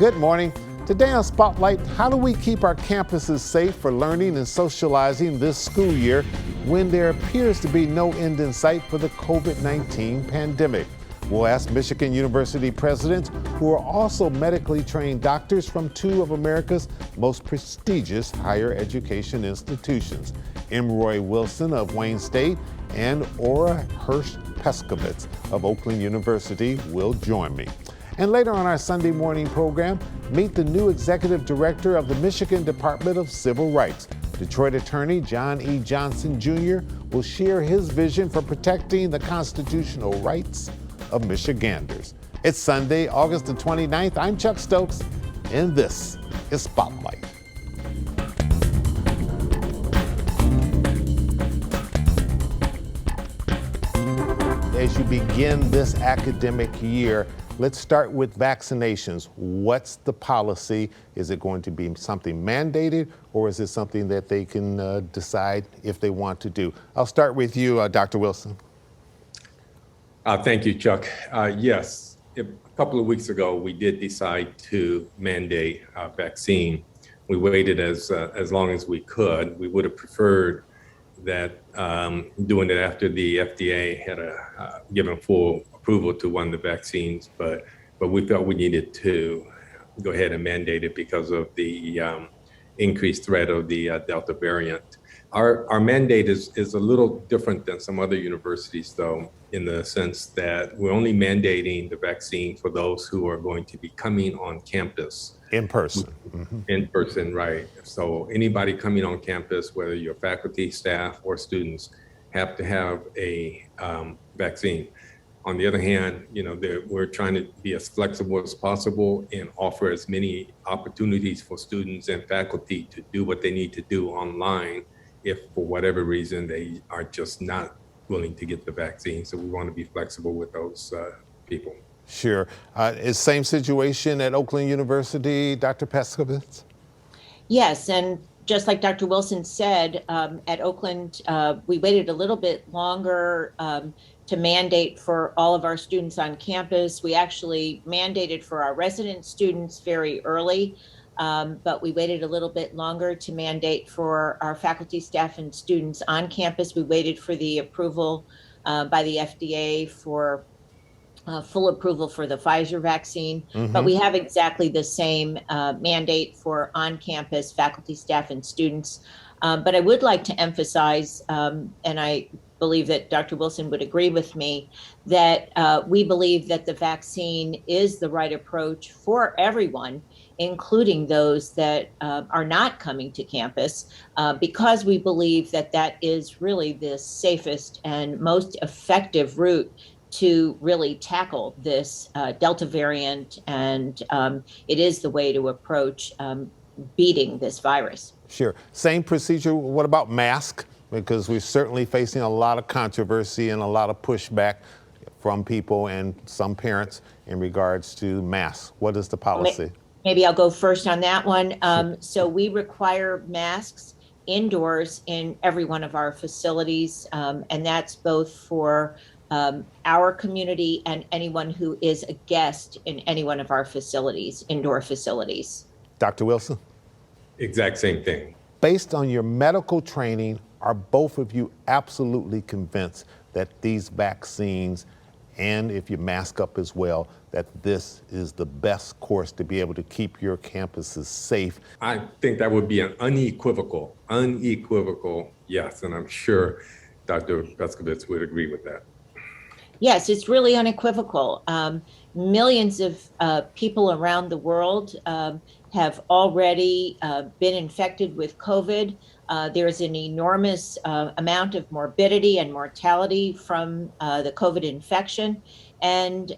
Good morning. Today on Spotlight, how do we keep our campuses safe for learning and socializing this school year when there appears to be no end in sight for the COVID-19 pandemic? We'll ask Michigan University presidents who are also medically trained doctors from two of America's most prestigious higher education institutions, Roy Wilson of Wayne State and Ora Hirsch-Peskovitz of Oakland University will join me. And later on our Sunday morning program, meet the new executive director of the Michigan Department of Civil Rights. Detroit attorney John E. Johnson Jr. will share his vision for protecting the constitutional rights of Michiganders. It's Sunday, August the 29th. I'm Chuck Stokes, and this is Spotlight. As you begin this academic year, let's start with vaccinations. What's the policy? Is it going to be something mandated, or is it something that they can decide if they want to do? I'll start with you, Dr. Wilson. Thank you, Chuck. Yes, a couple of weeks ago, we did decide to mandate vaccine. We waited as long as we could. We would have preferred that doing it after the FDA had given full approval to one of the vaccines, but we felt we needed to go ahead and mandate it because of the increased threat of the Delta variant. Our mandate is a little different than some other universities, though, in the sense that we're only mandating the vaccine for those who are going to be coming on campus. In person. Mm-hmm. In person, right. So anybody coming on campus, whether you're faculty, staff, or students, have to have a vaccine. On the other hand, we're trying to be as flexible as possible and offer as many opportunities for students and faculty to do what they need to do online if for whatever reason they are just not willing to get the vaccine. So we want to be flexible with those people. Sure. Is same situation at Oakland University, Dr. Peskovitz? Yes, and just like Dr. Wilson said, at Oakland, we waited a little bit longer to mandate for all of our students on campus. We actually mandated for our resident students very early, but we waited a little bit longer to mandate for our faculty, staff, and students on campus. We waited for the approval by the FDA for full approval for the Pfizer vaccine, but we have exactly the same mandate for on-campus faculty, staff, and students. But I would like to emphasize, and I believe that Dr. Wilson would agree with me, that we believe that the vaccine is the right approach for everyone, including those that are not coming to campus, because we believe that that is really the safest and most effective route to really tackle this Delta variant, and it is the way to approach beating this virus. Sure. Same procedure. What about mask? Because we're certainly facing a lot of controversy and a lot of pushback from people and some parents in regards to masks. What is the policy? Maybe I'll go first on that one. So we require masks indoors in every one of our facilities, and that's both for our community and anyone who is a guest in any one of our facilities, indoor facilities. Dr. Wilson? Exact same thing. Based on your medical training, are both of you absolutely convinced that these vaccines, and if you mask up as well, that this is the best course to be able to keep your campuses safe? I think that would be an unequivocal yes, and I'm sure Dr. Peskovitz would agree with that. Yes, it's really unequivocal. Millions of people around the world have already been infected with COVID. There's an enormous amount of morbidity and mortality from the COVID infection, and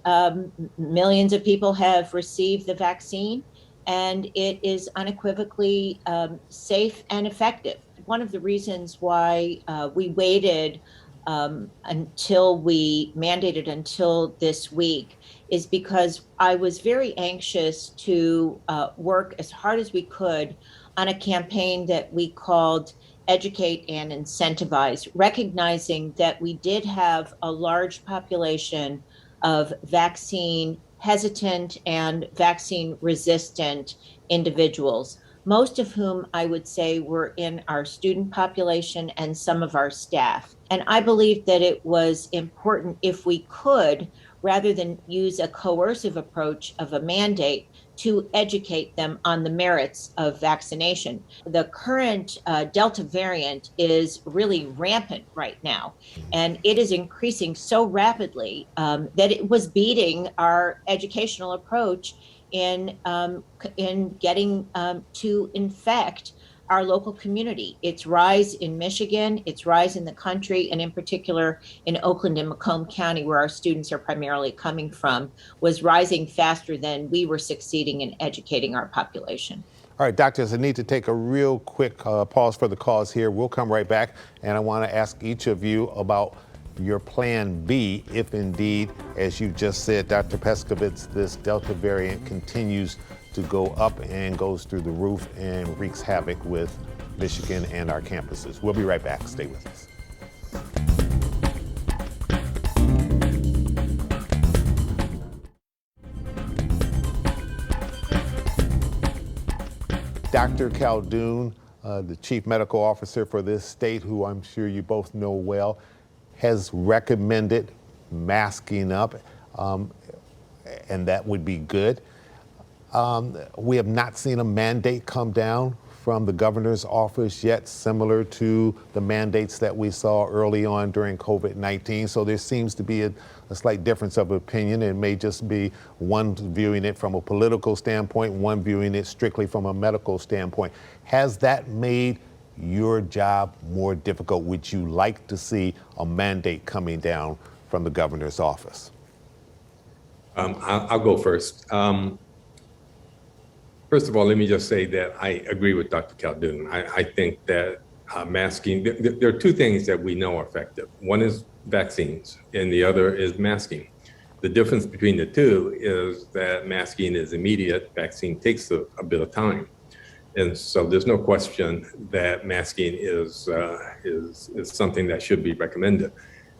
millions of people have received the vaccine, and it is unequivocally safe and effective. One of the reasons why we waited until we mandated until this week is because I was very anxious to work as hard as we could on a campaign that we called Educate and Incentivize, recognizing that we did have a large population of vaccine hesitant and vaccine resistant individuals, most of whom I would say were in our student population and some of our staff. And I believe that it was important, if we could, rather than use a coercive approach of a mandate, to educate them on the merits of vaccination. The current Delta variant is really rampant right now, and it is increasing so rapidly that it was beating our educational approach in getting to infect our local community. Its rise in Michigan, its rise in the country, and in particular in Oakland and Macomb County, where our students are primarily coming from, was rising faster than we were succeeding in educating our population. All right, doctors, I need to take a real quick pause for the cause here. We'll come right back, and I want to ask each of you about your plan B, if indeed, as you just said, Dr. Peskovitz, this Delta variant continues to go up and goes through the roof and wreaks havoc with Michigan and our campuses. We'll be right back. Stay with us. Dr. Caldoon, the Chief Medical Officer for this state, who I'm sure you both know well, has recommended masking up, and that would be good. We have not seen a mandate come down from the governor's office yet, similar to the mandates that we saw early on during COVID-19. So there seems to be a slight difference of opinion. It may just be one viewing it from a political standpoint, one viewing it strictly from a medical standpoint. Has that made your job more difficult? Would you like to see a mandate coming down from the governor's office? I'll go first. First of all, let me just say that I agree with Dr. Caldoon. I think that masking, there are two things that we know are effective. One is vaccines, and the other is masking. The difference between the two is that masking is immediate, vaccine takes a bit of time. And so there's no question that masking is something that should be recommended.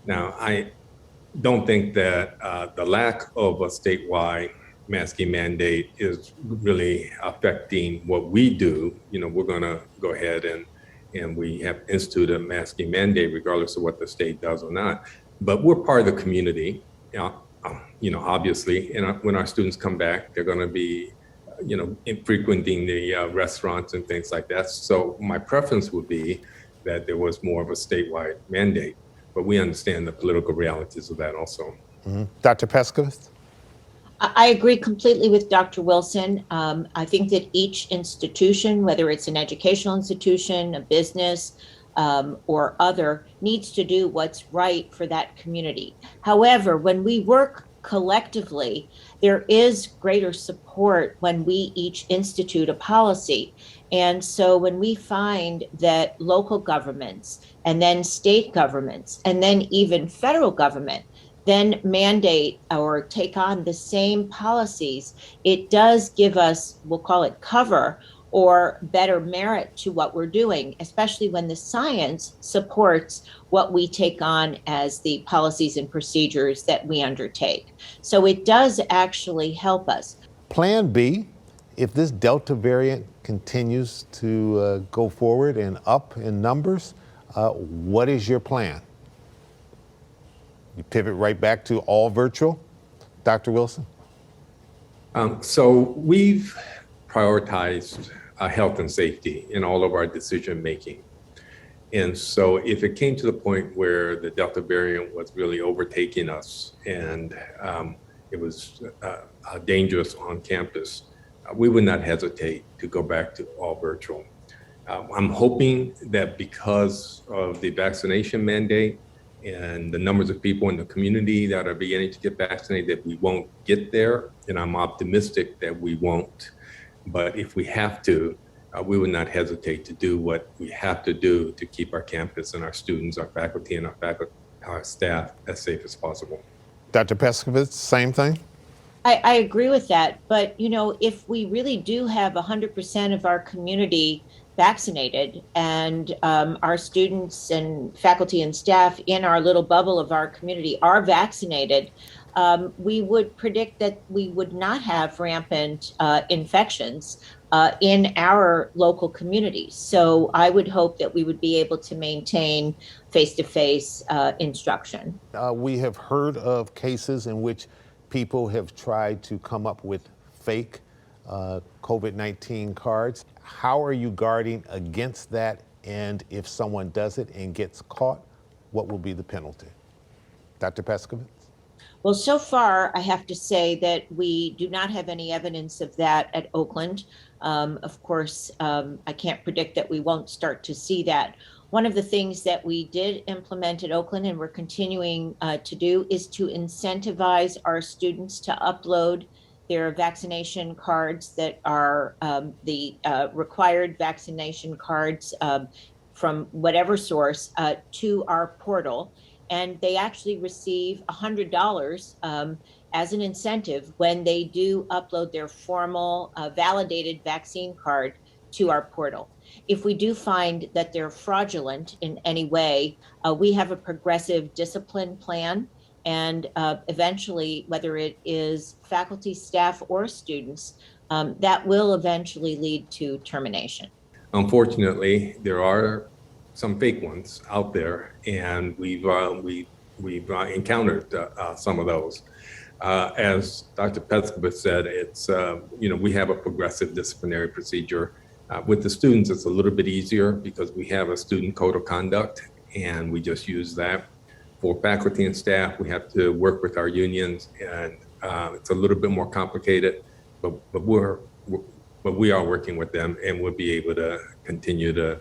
Now, I don't think that the lack of a statewide masking mandate is really affecting what we do. You know, we're gonna go ahead and we have instituted a masking mandate regardless of what the state does or not. But we're part of the community, you know, obviously, and when our students come back, they're gonna be, you know, frequenting the restaurants and things like that. So my preference would be that there was more of a statewide mandate, but we understand the political realities of that also. Mm-hmm. Dr. Peskovitz? I agree completely with Dr. Wilson. I think that each institution, whether it's an educational institution, a business, or other, needs to do what's right for that community. However, when we work collectively, there is greater support when we each institute a policy. And so when we find that local governments and then state governments and then even federal government then mandate or take on the same policies, it does give us, we'll call it cover or better merit to what we're doing, especially when the science supports what we take on as the policies and procedures that we undertake. So it does actually help us. Plan B, if this Delta variant continues to go forward and up in numbers, what is your plan? You pivot right back to all virtual? Dr. Wilson? So we've prioritized health and safety in all of our decision making. And so if it came to the point where the Delta variant was really overtaking us and it was dangerous on campus, we would not hesitate to go back to all virtual. I'm hoping that because of the vaccination mandate and the numbers of people in the community that are beginning to get vaccinated, that we won't get there, and I'm optimistic that we won't. But if we have to, we would not hesitate to do what we have to do to keep our campus and our students, our faculty, and our staff as safe as possible. Dr. Peskovitz, same thing? I agree with that, but you know, if we really do have 100% of our community vaccinated, and our students and faculty and staff in our little bubble of our community are vaccinated, we would predict that we would not have rampant infections in our local communities. So I would hope that we would be able to maintain face-to-face instruction. We have heard of cases in which people have tried to come up with fake COVID-19 cards. How are you guarding against that? And if someone does it and gets caught, what will be the penalty? Dr. Peskovitz? Well, so far, I have to say that we do not have any evidence of that at Oakland. Of course, I can't predict that we won't start to see that. One of the things that we did implement at Oakland and we're continuing to do is to incentivize our students to upload their vaccination cards that are the required vaccination cards from whatever source to our portal. And they actually receive $100 as an incentive when they do upload their formal validated vaccine card to our portal. If we do find that they're fraudulent in any way, we have a progressive discipline plan. And eventually, whether it is faculty, staff, or students, that will eventually lead to termination. Unfortunately, there are some fake ones out there, and we've encountered some of those. As Dr. Peskovitz said, it's we have a progressive disciplinary procedure. With the students, it's a little bit easier because we have a student code of conduct, and we just use that. For faculty and staff, we have to work with our unions, and it's a little bit more complicated, but we are working with them, and we'll be able to continue to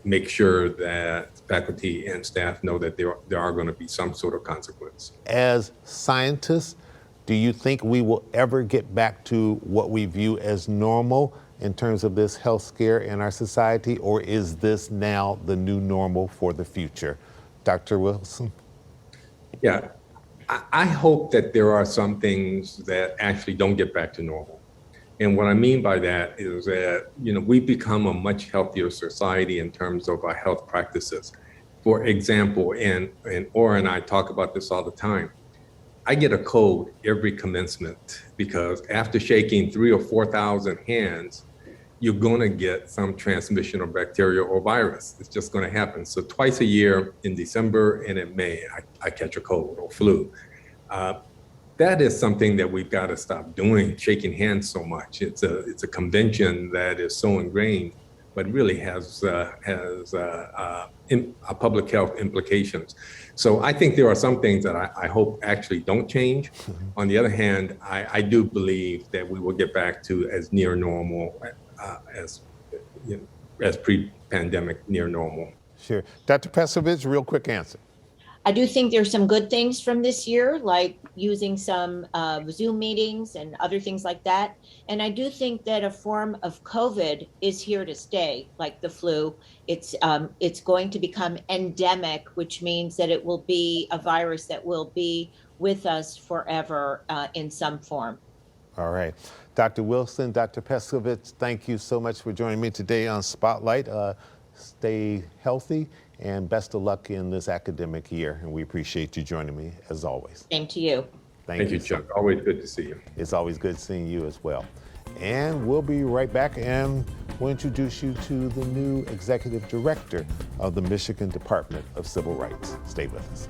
make sure that faculty and staff know that there are going to be some sort of consequence. As scientists, do you think we will ever get back to what we view as normal in terms of this health scare in our society, or is this now the new normal for the future? Dr. Wilson? Yeah, I hope that there are some things that actually don't get back to normal. And what I mean by that is that, we've become a much healthier society in terms of our health practices. For example, and Ora and I talk about this all the time, I get a cold every commencement because after shaking 3,000 or 4,000 hands, you're going to get some transmission of bacteria or virus. It's just going to happen. So twice a year in December and in May, I catch a cold or flu. That is something that we've got to stop doing, shaking hands so much. It's a convention that is so ingrained, but really has public health implications. So I think there are some things that I hope actually don't change. On the other hand, I do believe that we will get back to as near normal as pre-pandemic near normal. Sure. Dr. Peskovitz, real quick answer. I do think there's some good things from this year, like using some Zoom meetings and other things like that. And I do think that a form of COVID is here to stay, like the flu. It's going to become endemic, which means that it will be a virus that will be with us forever in some form. All right. Dr. Wilson, Dr. Peskovitz, thank you so much for joining me today on Spotlight. Stay healthy and best of luck in this academic year. And we appreciate you joining me as always. Same to you. Thank you, Chuck. Always good to see you. It's always good seeing you as well. And we'll be right back, and we'll introduce you to the new executive director of the Michigan Department of Civil Rights. Stay with us.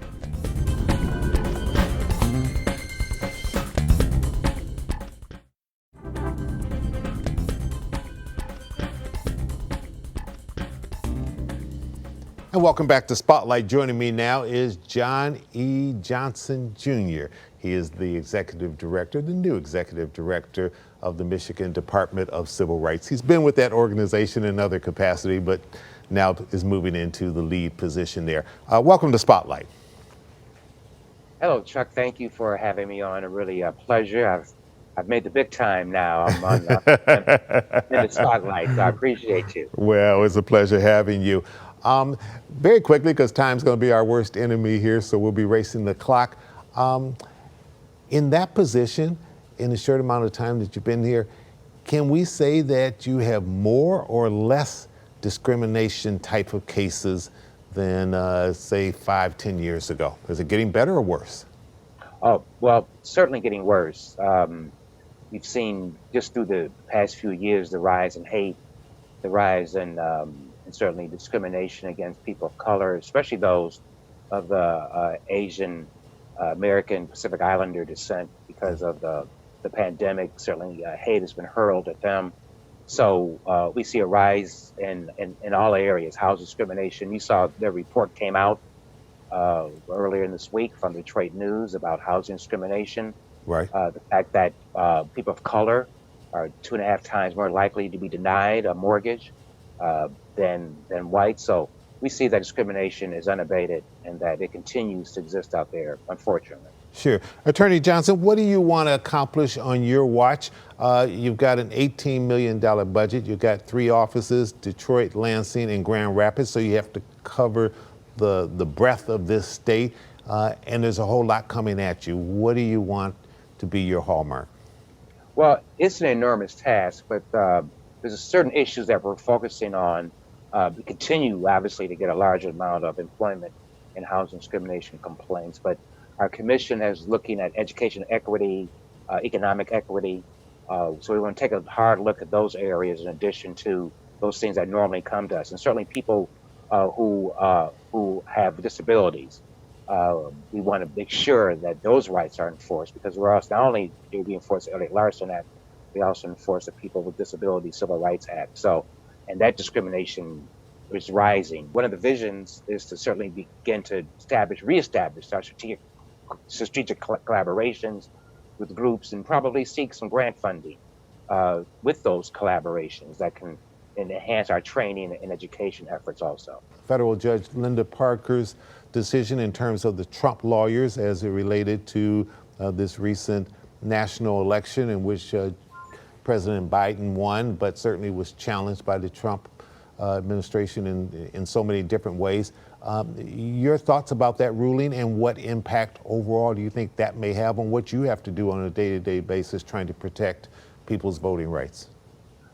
And welcome back to Spotlight. Joining me now is John E. Johnson, Jr. He is the executive director, the new executive director of the Michigan Department of Civil Rights. He's been with that organization in other capacity, but now is moving into the lead position there. Welcome to Spotlight. Hello, Chuck. Thank you for having me on. Really a pleasure. I've made the big time now. I'm on in the spotlight, so I appreciate you. Well, it's a pleasure having you. Very quickly, because time's going to be our worst enemy here, so we'll be racing the clock. In that position, in the short amount of time that you've been here, Can we say that you have more or less discrimination type of cases than, say, 5-10 years ago? Is it getting better or worse? Oh, well, certainly getting worse. We've seen just through the past few years the rise in hate, the rise in and certainly discrimination against people of color, especially those of the Asian American Pacific Islander descent because of the pandemic. Certainly hate has been hurled at them. So we see a rise in all areas, housing discrimination. You saw the report came out earlier in this week from the Detroit News about housing discrimination. Right. The fact that people of color are 2.5 times more likely to be denied a mortgage than whites. So we see that discrimination is unabated and that it continues to exist out there, unfortunately. Sure. Attorney Johnson, what do you want to accomplish on your watch? You've got an $18 million budget. You've got 3 offices, Detroit, Lansing, and Grand Rapids. So you have to cover the breadth of this state. And there's a whole lot coming at you. What do you want to be your hallmark? Well, it's an enormous task, but there's certain issues that we're focusing on. We continue, obviously, to get a large amount of employment and housing discrimination complaints, but our commission is looking at education equity, economic equity. So we want to take a hard look at those areas in addition to those things that normally come to us. And certainly people who have disabilities, we want to make sure that those rights are enforced, because we're also, not only do we enforce the Elliott Larson Act, we also enforce the People with Disabilities Civil Rights Act. So, and that discrimination is rising. One of the visions is to certainly begin to reestablish our strategic collaborations with groups and probably seek some grant funding with those collaborations that can enhance our training and education efforts also. Federal Judge Linda Parker's decision in terms of the Trump lawyers as it related to this recent national election in which President Biden won, but certainly was challenged by the Trump administration in so many different ways. Your thoughts about that ruling and what impact overall do you think that may have on what you have to do on a day-to-day basis trying to protect people's voting rights?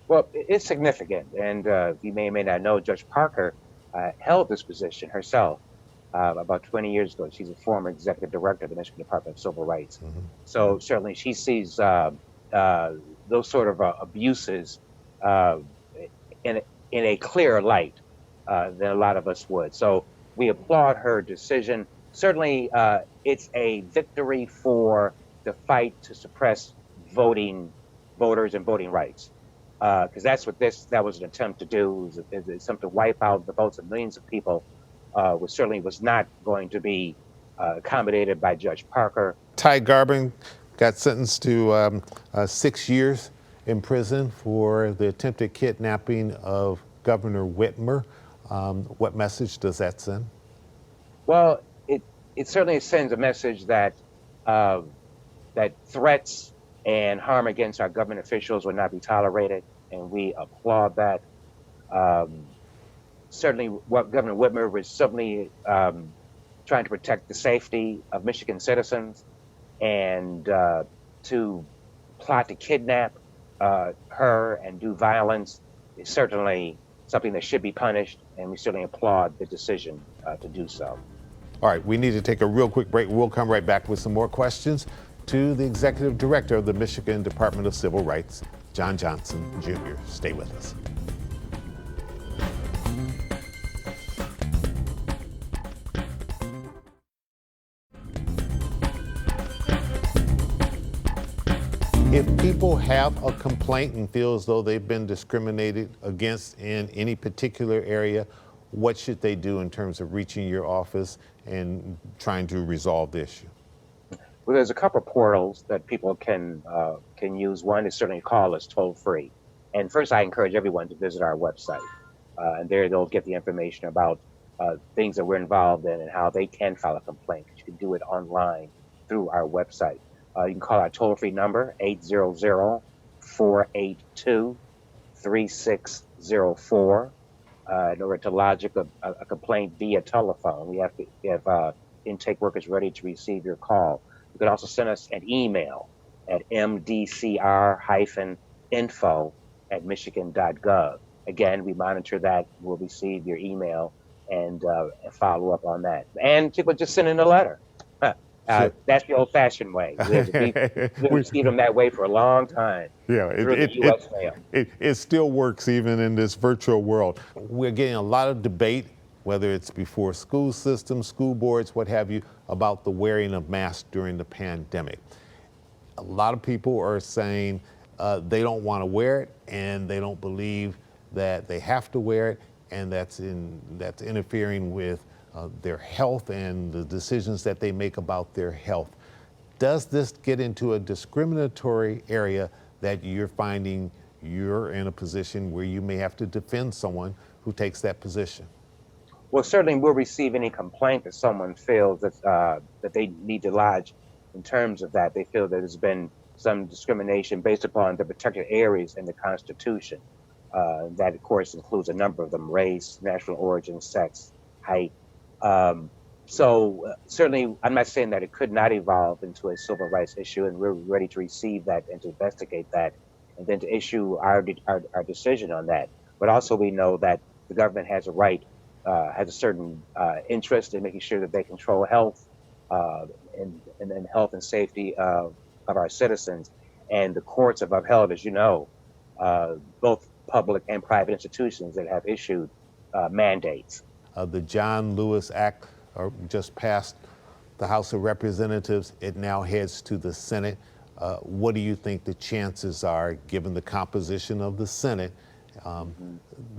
Well, it's significant, and you may or may not know, Judge Parker held this position herself about 20 years ago. She's a former executive director of the Michigan Department of Civil Rights. Mm-hmm. So certainly she sees those sort of abuses in a clearer light than a lot of us would. So we applaud her decision. Certainly, it's a victory for the fight to suppress voters and voting rights. Because that's what that was an attempt to do. It was an attempt to wipe out the votes of millions of people, which certainly was not going to be accommodated by Judge Parker. Ty Garbin got sentenced to 6 years in prison for the attempted kidnapping of Governor Whitmer. What message does that send? Well, it certainly sends a message that that threats and harm against our government officials will not be tolerated, and we applaud that. Certainly, what Governor Whitmer was certainly trying to protect the safety of Michigan citizens, and to plot to kidnap her and do violence is certainly something that should be punished, and we certainly applaud the decision to do so. All right, we need to take a real quick break. We'll come right back with some more questions to the Executive Director of the Michigan Department of Civil Rights, John Johnson, Jr. Stay with us. If people have a complaint and feel as though they've been discriminated against in any particular area, what should they do in terms of reaching your office and trying to resolve the issue? Well, there's a couple of portals that people can use. One is certainly call us toll free. And first, I encourage everyone to visit our website. And there they'll get the information about things that we're involved in and how they can file a complaint. You can do it online through our website. You can call our toll-free number, 800-482-3604. In order to lodge a complaint via telephone, we have intake workers ready to receive your call. You can also send us an email at mdcr-inc info@michigan.gov. Again, we monitor that. We'll receive your email and follow up on that. And people just send in a letter. Sure. That's the old-fashioned way. We've received them that way for a long time. Yeah, Through the U.S. mail. it still works even in this virtual world. We're getting a lot of debate, whether it's before school systems, school boards, what have you, about the wearing of masks during the pandemic. A lot of people are saying they don't want to wear it, and they don't believe that they have to wear it, and that's interfering with their health and the decisions that they make about their health. Does this get into a discriminatory area that you're finding you're in a position where you may have to defend someone who takes that position? Well, certainly we'll receive any complaint that someone feels that they need to lodge in terms of that. They feel that there's been some discrimination based upon the protected areas in the Constitution. That, of course, includes a number of them: race, national origin, sex, height. So certainly, I'm not saying that it could not evolve into a civil rights issue, and we're ready to receive that and to investigate that, and then to issue our decision on that. But also, we know that the government has a right, has a certain interest in making sure that they control health and health and safety of our citizens. And the courts have upheld, as you know, both public and private institutions that have issued mandates. The John Lewis Act just passed the House of Representatives. It now heads to the Senate. What do you think the chances are, given the composition of the Senate,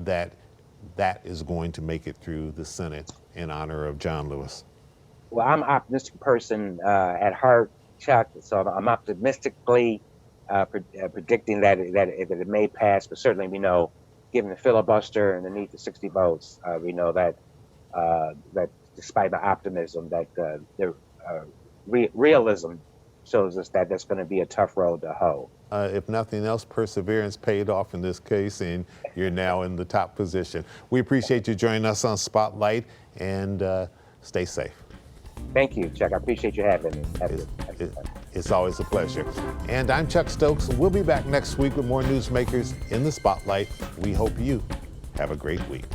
that is going to make it through the Senate in honor of John Lewis? Well, I'm an optimistic person at heart, Chuck, so I'm optimistically predicting that it may pass, but certainly we know, given the filibuster and the need for 60 votes, we know that despite the optimism, that the realism shows us that that's going to be a tough road to hoe. If nothing else, perseverance paid off in this case, and you're now in the top position. We appreciate you joining us on Spotlight, and stay safe. Thank you, Chuck. I appreciate you having me. It's always a pleasure. And I'm Chuck Stokes. We'll be back next week with more newsmakers in the Spotlight. We hope you have a great week.